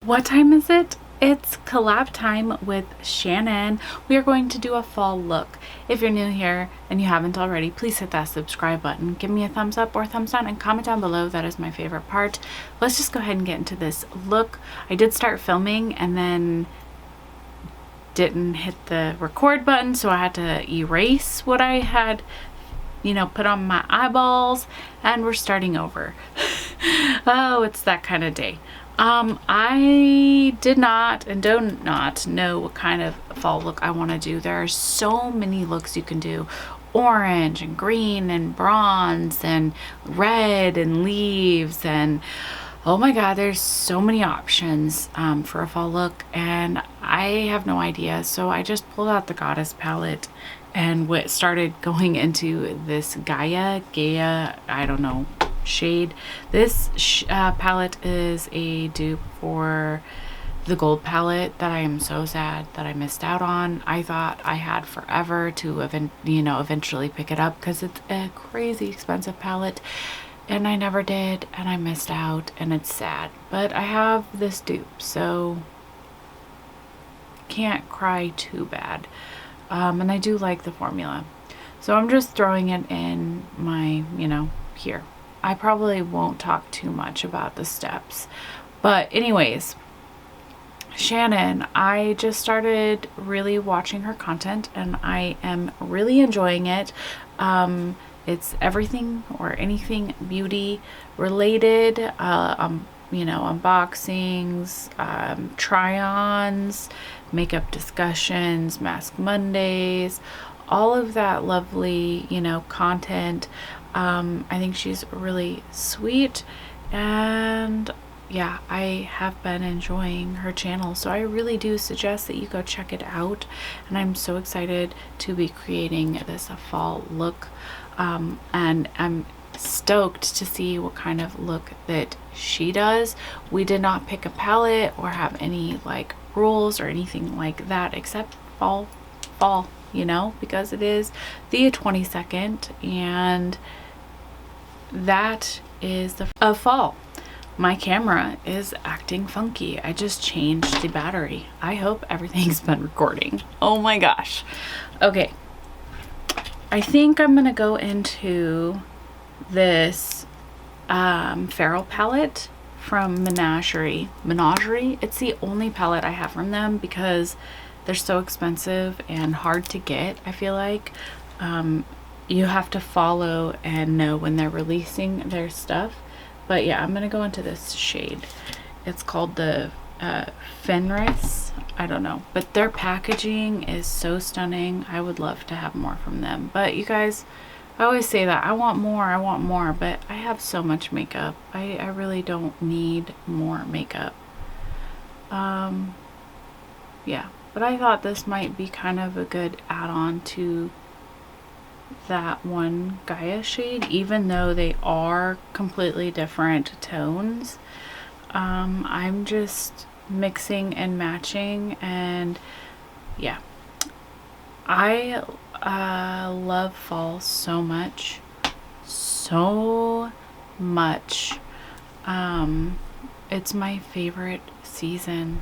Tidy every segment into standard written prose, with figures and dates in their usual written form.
What time is it? It's collab time with Shannon. We are going to do a fall look. If you're new here and you haven't already, please hit that subscribe button. Give me a thumbs up or thumbs down and comment down below. That is my favorite part. Let's just go ahead and get into this look. I did start filming and then didn't hit the record button, so I had to erase what I had, put on my eyeballs, and we're starting over. Oh, it's that kind of day. I did not and do not know what kind of fall look I want to do. There are so many looks you can do. Orange and green and bronze and red and leaves, and oh my god, there's so many options for a fall look, and I have no idea. So I just pulled out the Goddess palette and started going into this Gaia, I don't know, shade. This palette is a dupe for the gold palette that I am so sad that I missed out on. I thought I had forever to eventually pick it up because it's a crazy expensive palette, and I never did, and I missed out, and it's sad. But I have this dupe, so can't cry too bad. And I do like the formula, so I'm just throwing it in my here. I probably won't talk too much about the steps, but anyways, Shannon, I just started really watching her content and I am really enjoying it. It's everything or anything beauty related, unboxings, try-ons, makeup discussions, Mask Mondays, all of that lovely, content. I think she's really sweet, and yeah, I have been enjoying her channel, so I really do suggest that you go check it out. And I'm so excited to be creating this fall look, and I'm stoked to see what kind of look that she does. We did not pick a palette or have any like rules or anything like that, except fall, because it is the 22nd, and that is the fall. My camera is acting funky. I just changed the battery. I hope everything's been recording. Oh my gosh. Okay, I think I'm gonna go into this Referal palette from Menagerie. It's the only palette I have from them because they're so expensive and hard to get. I feel like you have to follow and know when they're releasing their stuff. But yeah, I'm gonna go into this shade. It's called the Fenris. I don't know, but their packaging is so stunning. I would love to have more from them, but you guys, I always say that I want more, but I have so much makeup. I really don't need more makeup. Yeah, but I thought this might be kind of a good add-on to that one Gaia shade, even though they are completely different tones. I'm just mixing and matching, and yeah, I love fall so much. It's my favorite season.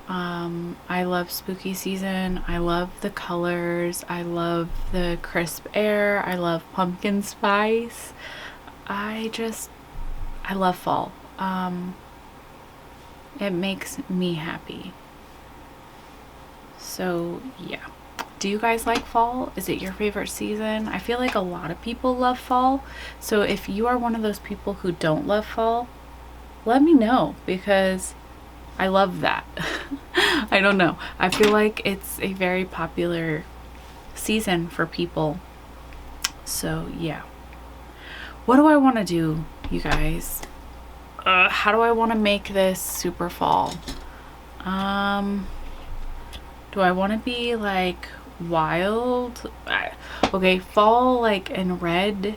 I love spooky season. I love the colors. I love the crisp air. I love pumpkin spice. I love fall. It makes me happy. So yeah. Do you guys like fall? Is it your favorite season? I feel like a lot of people love fall. So if you are one of those people who don't love fall, let me know, because I love that. I don't know. I feel like it's a very popular season for people. So yeah. What do I want to do, you guys? How do I want to make this super fall? Do I want to be like wild? Okay, fall like in red.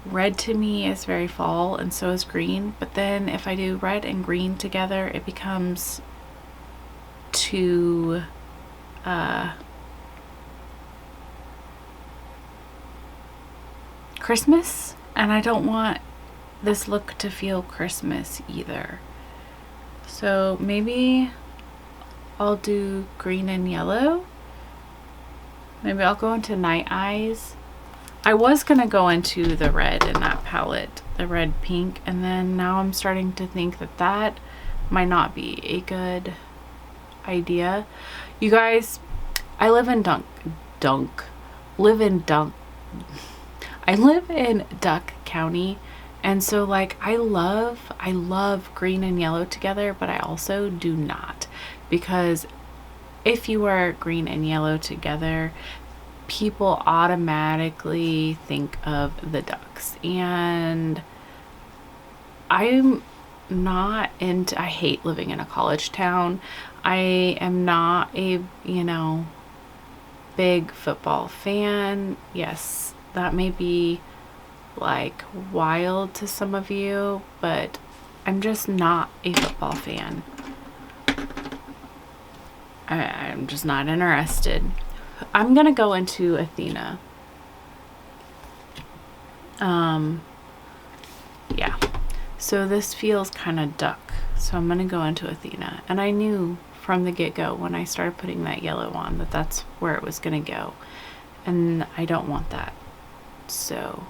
Red to me is very fall, and so is green. But then if I do red and green together, it becomes too Christmas, and I don't want this look to feel Christmas either. So maybe I'll do green and yellow. Maybe I'll go into Night Eyes. I was gonna go into the red in that palette, the red pink, and then now I'm starting to think that that might not be a good idea. You guys, I live in I live in Duck County, and so like I love green and yellow together, but I also do not, because if you wear green and yellow together, people automatically think of the ducks, and I'm not into, I hate living in a college town. I am not a, you know, big football fan. Yes, that may be like wild to some of you, but I'm just not a football fan. I'm just not interested. I'm gonna go into Athena. Yeah, so this feels kind of duck, so I'm gonna go into Athena, and I knew from the get-go when I started putting that yellow on that that's where it was gonna go, and I don't want that. So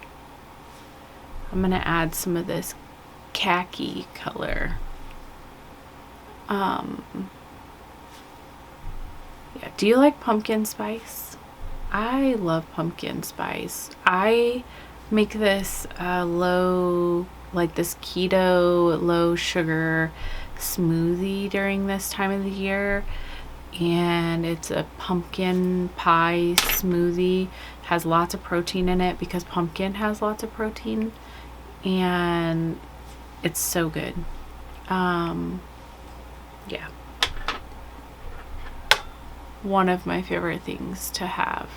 I'm gonna add some of this khaki color. Yeah, do you like pumpkin spice? I love pumpkin spice. I make this low, like this keto, low sugar smoothie during this time of the year, and it's a pumpkin pie smoothie. Has lots of protein in it because pumpkin has lots of protein, and it's so good. Yeah, one of my favorite things to have.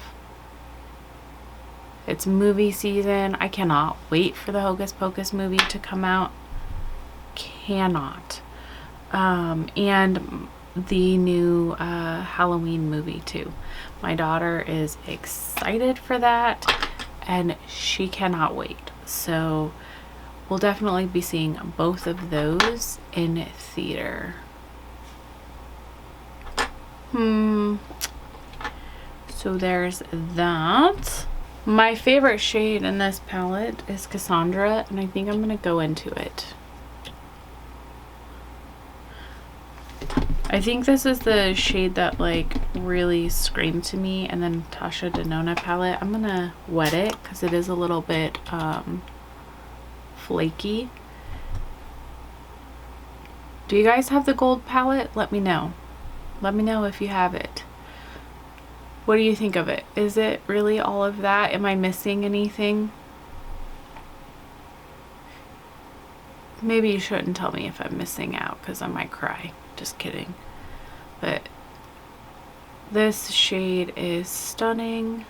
It's movie season. I cannot wait for the Hocus Pocus movie to come out. Cannot. And the new Halloween movie too. My daughter is excited for that, and she cannot wait. So we'll definitely be seeing both of those in theater. So there's that. My favorite shade in this palette is Cassandra, and I think I'm gonna go into it. I think this is the shade that like really screamed to me, and then Tasha Denona palette. I'm gonna wet it because it is a little bit flaky. Do you guys have the gold palette? Let me know. Let me know if you have it. What do you think of it? Is it really all of that? Am I missing anything? Maybe you shouldn't tell me if I'm missing out, because I might cry. Just kidding. But this shade is stunning.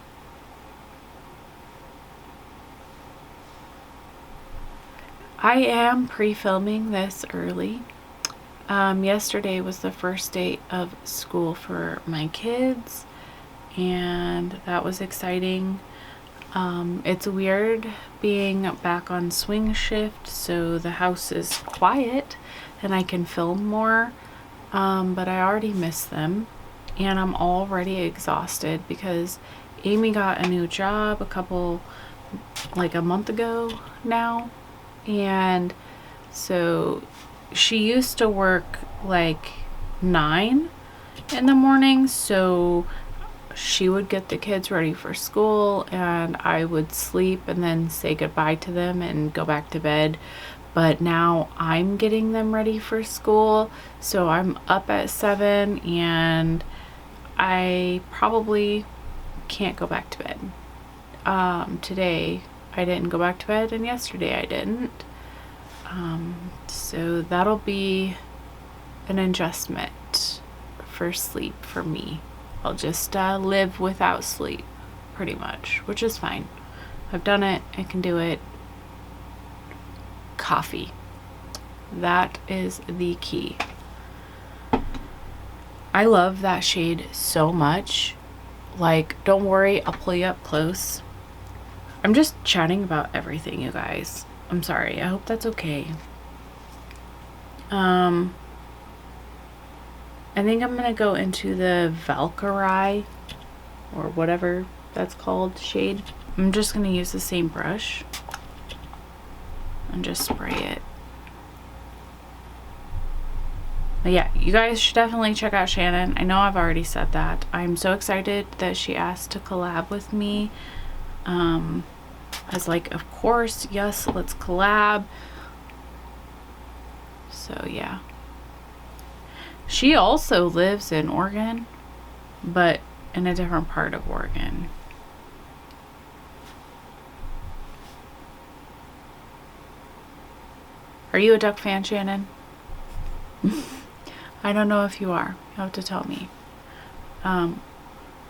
I am pre-filming this early. Yesterday was the first day of school for my kids, and that was exciting. It's weird being back on swing shift, so the house is quiet and I can film more, but I already miss them, and I'm already exhausted because Amy got a new job like a month ago now, and so she used to work like 9 in the morning, so she would get the kids ready for school and I would sleep and then say goodbye to them and go back to bed. But now I'm getting them ready for school, so I'm up at 7 and I probably can't go back to bed. Today I didn't go back to bed, and yesterday I didn't. So that'll be an adjustment for sleep for me. I'll just live without sleep pretty much, which is fine. I've done it. I can do it. Coffee. That is the key. I love that shade so much. Like, don't worry, I'll pull you up close. I'm just chatting about everything, you guys. I'm sorry. I hope that's okay. I think I'm gonna go into the Valkyrie, or whatever that's called, shade. I'm just gonna use the same brush and just spray it. But yeah, you guys should definitely check out Shannon. I know I've already said that. I'm so excited that she asked to collab with me. I was like, of course, yes, let's collab. So yeah. She also lives in Oregon, but in a different part of Oregon. Are you a Duck fan, Shannon? I don't know if you are. You have to tell me.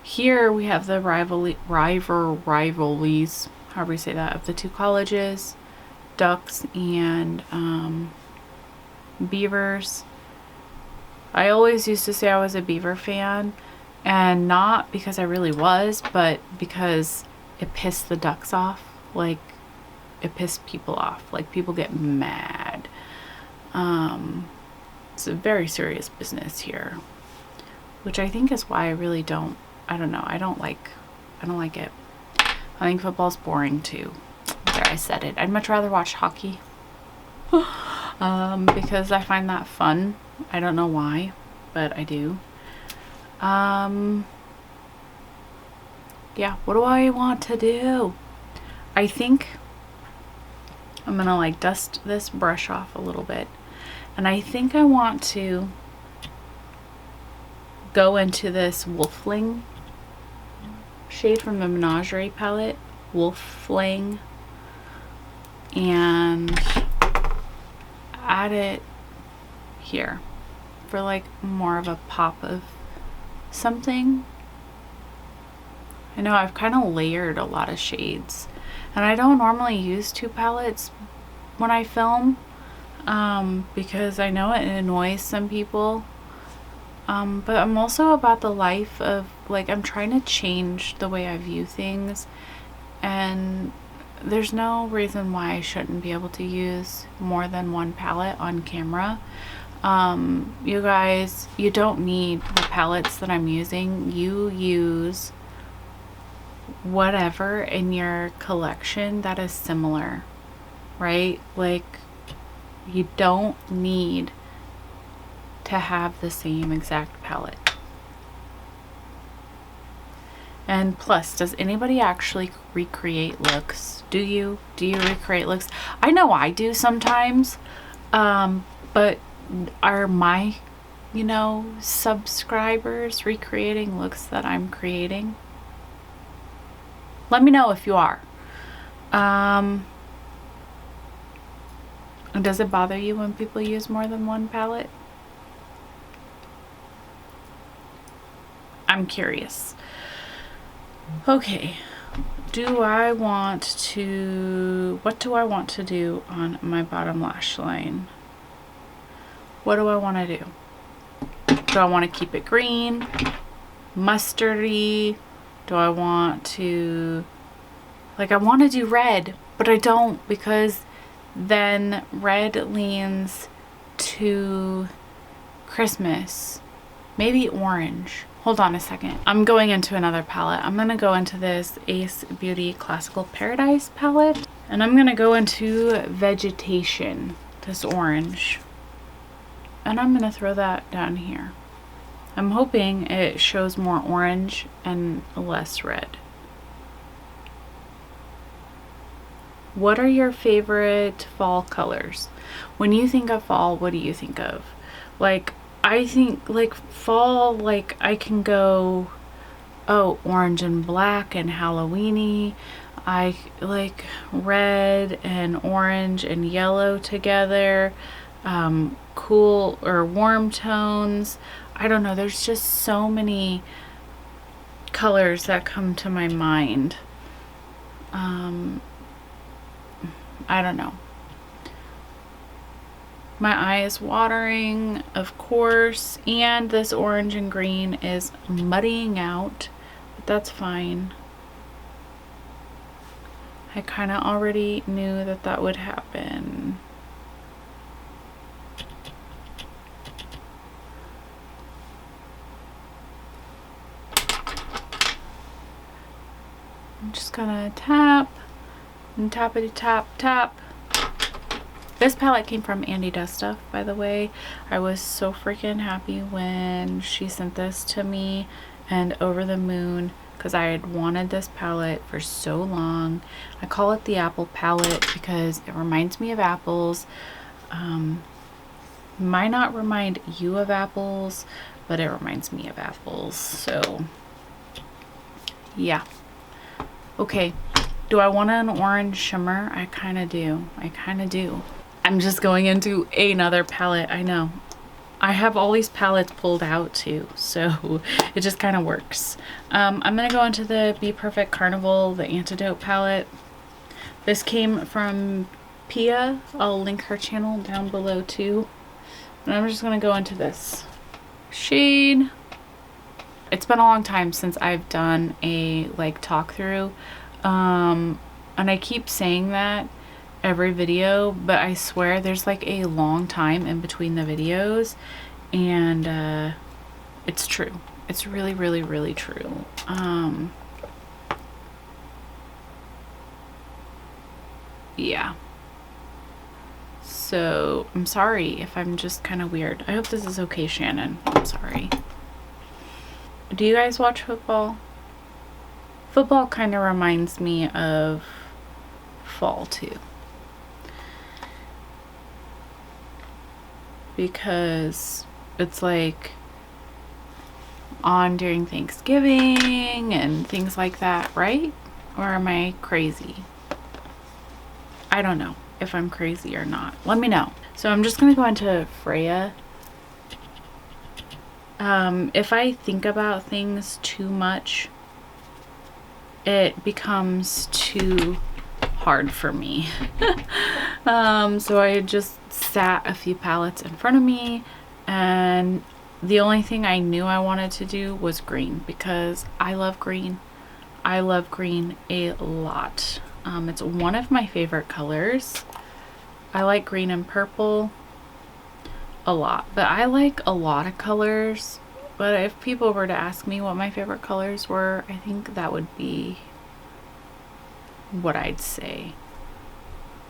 Here we have the rivalries, however you say that, of the two colleges, Ducks and Beavers. I always used to say I was a Beaver fan, and not because I really was, but because it pissed the Ducks off. Like, it pissed people off. Like, people get mad. It's a very serious business here, which I think is why I really don't, I don't know, I don't like it. I think football's boring too. There, I said it. I'd much rather watch hockey because I find that fun. I don't know why, but I do. Yeah, what do I want to do? I think I'm gonna like dust this brush off a little bit, and I think I want to go into this Wolfling shade from the Menagerie palette, Wolfling, and add it here for like more of a pop of something. I know I've kind of layered a lot of shades, and I don't normally use two palettes when I film because I know it annoys some people, but I'm also about the life of, like, I'm trying to change the way I view things, and there's no reason why I shouldn't be able to use more than one palette on camera. You guys, you don't need the palettes that I'm using. You use whatever in your collection that is similar, right? Like, you don't need to have the same exact palette. And plus, does anybody actually recreate looks? Do you recreate looks? I know I do sometimes, but are my, subscribers recreating looks that I'm creating? Let me know if you are. Does it bother you when people use more than one palette? I'm curious. Okay, what do I want to do on my bottom lash line? What do I want to do? Do I want to keep it green, mustardy? Do I want to, I want to do red, but I don't, because then red leans to Christmas. Maybe orange. Hold on a second. I'm going into another palette. I'm going to go into this Ace Beauty Classical Paradise palette, and I'm going to go into Vegetation, this orange. And I'm going to throw that down here. I'm hoping it shows more orange and less red. What are your favorite fall colors? When you think of fall, what do you think of? I think fall, I can go, orange and black and Halloweeny. I like red and orange and yellow together. Cool or warm tones. I don't know, there's just so many colors that come to my mind. I don't know. My eye is watering, of course, and this orange and green is muddying out, but that's fine. I kind of already knew that that would happen. I'm just gonna tap and tappity tap tap. This palette came from Andy Does Stuff, by the way. I was so freaking happy when she sent this to me and over the moon because I had wanted this palette for so long. I call it the apple palette because it reminds me of apples. Might not remind you of apples, but it reminds me of apples. So yeah. Okay, do I want an orange shimmer? I kind of do. I'm just going into another palette. I know. I have all these palettes pulled out too, so it just kind of works. I'm gonna go into the Be Perfect Carnival, the Antidote palette. This came from Pia. I'll link her channel down below too. And I'm just gonna go into this shade. It's been a long time since I've done a like talk through, and I keep saying that every video, but I swear there's like a long time in between the videos, and it's true. It's really, really, really true. Yeah. So I'm sorry if I'm just kind of weird. I hope this is okay, Shannon. I'm sorry. Do you guys watch football? Football kind of reminds me of fall too. Because it's like on during Thanksgiving and things like that, right? Or am I crazy? I don't know if I'm crazy or not. Let me know. So I'm just gonna go into Freya. If I think about things too much, it becomes too hard for me. So I just sat a few palettes in front of me, and the only thing I knew I wanted to do was green because I love green. I love green a lot. It's one of my favorite colors. I like green and purple a lot, but I like a lot of colors. But if people were to ask me what my favorite colors were, I think that would be what I'd say.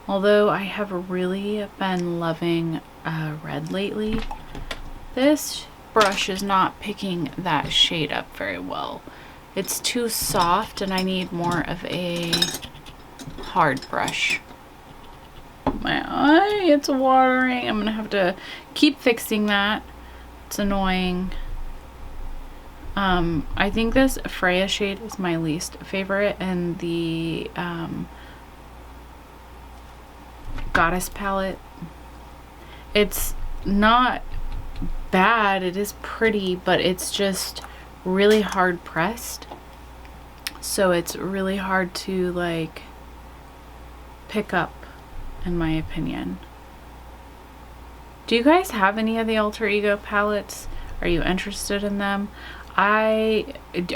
Although I have really been loving red lately. This brush is not picking that shade up very well. It's too soft and I need more of a hard brush. My eye, it's watering. I'm gonna have to keep fixing that. It's annoying. I think this Freya shade is my least favorite in the Goddess palette. It's not bad, it is pretty, but it's just really hard pressed. So it's really hard to like pick up, in my opinion. Do you guys have any of the Alter Ego palettes? Are you interested in them? Are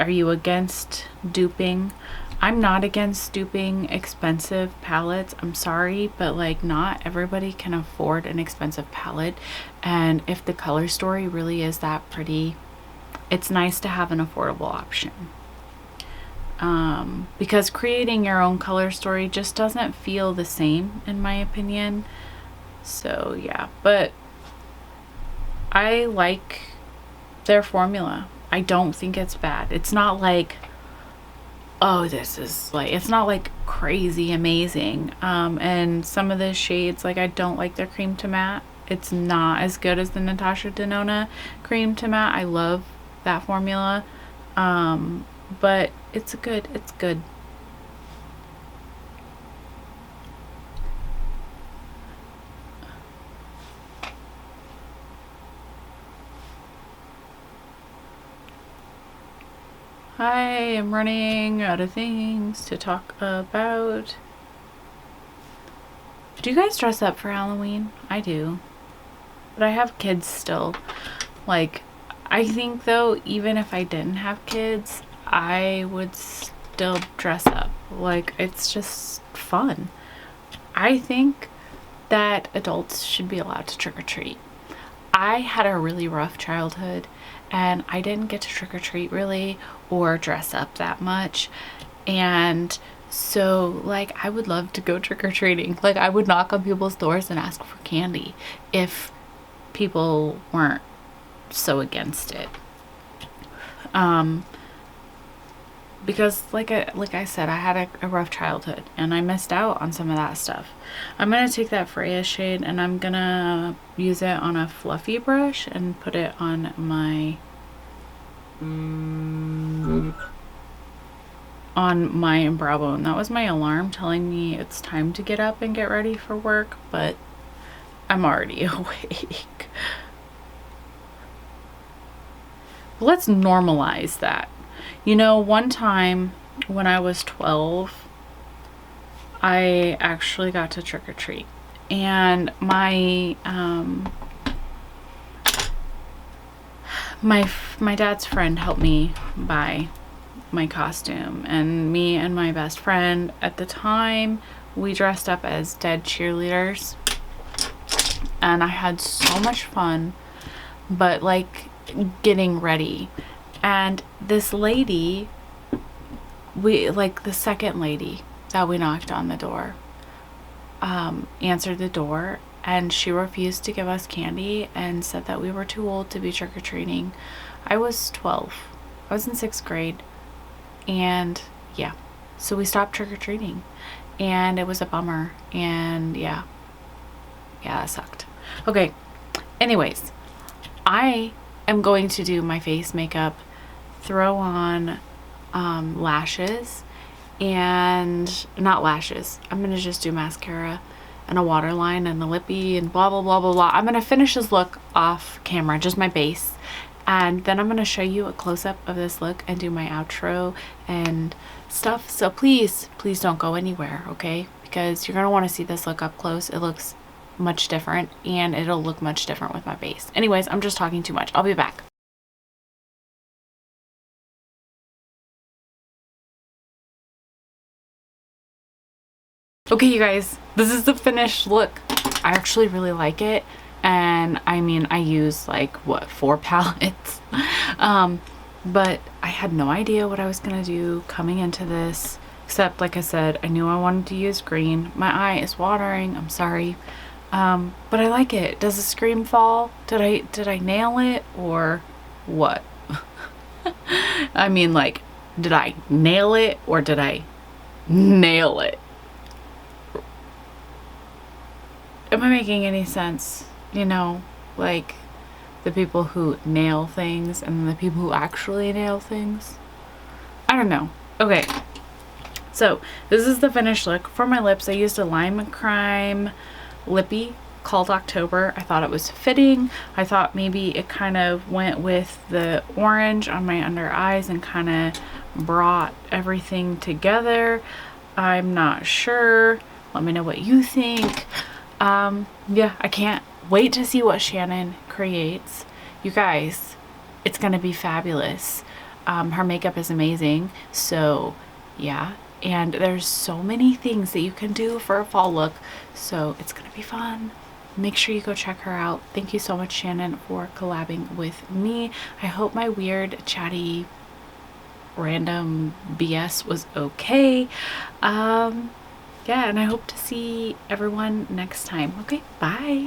you against duping? I'm not against duping expensive palettes. I'm sorry, but like not everybody can afford an expensive palette. And if the color story really is that pretty, it's nice to have an affordable option. Because creating your own color story just doesn't feel the same, in my opinion. So yeah, but I like their formula. I don't think it's bad. It's not like, oh, this is like, it's not like crazy amazing. And some of the shades, like I don't like their cream to matte. It's not as good as the Natasha Denona cream to matte. I love that formula. But it's good. It's good. I am running out of things to talk about. Do you guys dress up for Halloween? I do. But I have kids still. Like, I think though, even if I didn't have kids, I would still dress up. Like, it's just fun. I think that adults should be allowed to trick or treat. I had a really rough childhood and I didn't get to trick or treat really or dress up that much. And so like I would love to go trick-or-treating. Like I would knock on people's doors and ask for candy if people weren't so against it. Because like I said, I had a rough childhood and I missed out on some of that stuff. I'm gonna take that Freya shade and I'm gonna use it on a fluffy brush and put it on my brow bone. That was my alarm telling me it's time to get up and get ready for work, but I'm already awake. Let's normalize that. You know, one time when I was 12, I actually got to trick or treat, and my dad's friend helped me buy my costume, and me and my best friend at the time, we dressed up as dead cheerleaders, and I had so much fun, but like getting ready. And this lady, the second lady that we knocked on the door, answered the door, and she refused to give us candy and said that we were too old to be trick-or-treating. I was 12. I was in 6th grade. And yeah, so we stopped trick-or-treating. And it was a bummer. And yeah, that sucked. Okay, anyways, I am going to do my face makeup, throw on lashes, and not lashes. I'm gonna just do mascara and a waterline and a lippy and blah blah blah blah blah. I'm gonna finish this look off camera, just my base, and then I'm gonna show you a close-up of this look and do my outro and stuff. So please don't go anywhere, okay? Because you're gonna want to see this look up close. It looks much different, and it'll look much different with my base. Anyways, I'm just talking too much. I'll be back. Okay, you guys, this is the finished look. I actually really like it, and I mean, I use like what, 4 palettes, but I had no idea what I was gonna do coming into this, except like I said, I knew I wanted to use green. My eye is watering, I'm sorry, but I like it. Does the scream fall? Did I nail it or what? I mean, like, did I nail it or did I nail it? Am I making any sense? You know, like the people who nail things and the people who actually nail things. I don't know. Okay, so this is the finished look. For my lips, I used a Lime Crime lippy called October. I thought it was fitting. I thought maybe it kind of went with the orange on my under eyes and kind of brought everything together. I'm not sure. Let me know what you think. Yeah, I can't wait to see what Shannon creates. You guys, it's gonna be fabulous. Her makeup is amazing, so yeah, and there's so many things that you can do for a fall look, so it's gonna be fun. Make sure you go check her out. Thank you so much, Shannon, for collabing with me. I hope my weird, chatty, random BS was okay. Yeah, and I hope to see everyone next time. Okay, bye.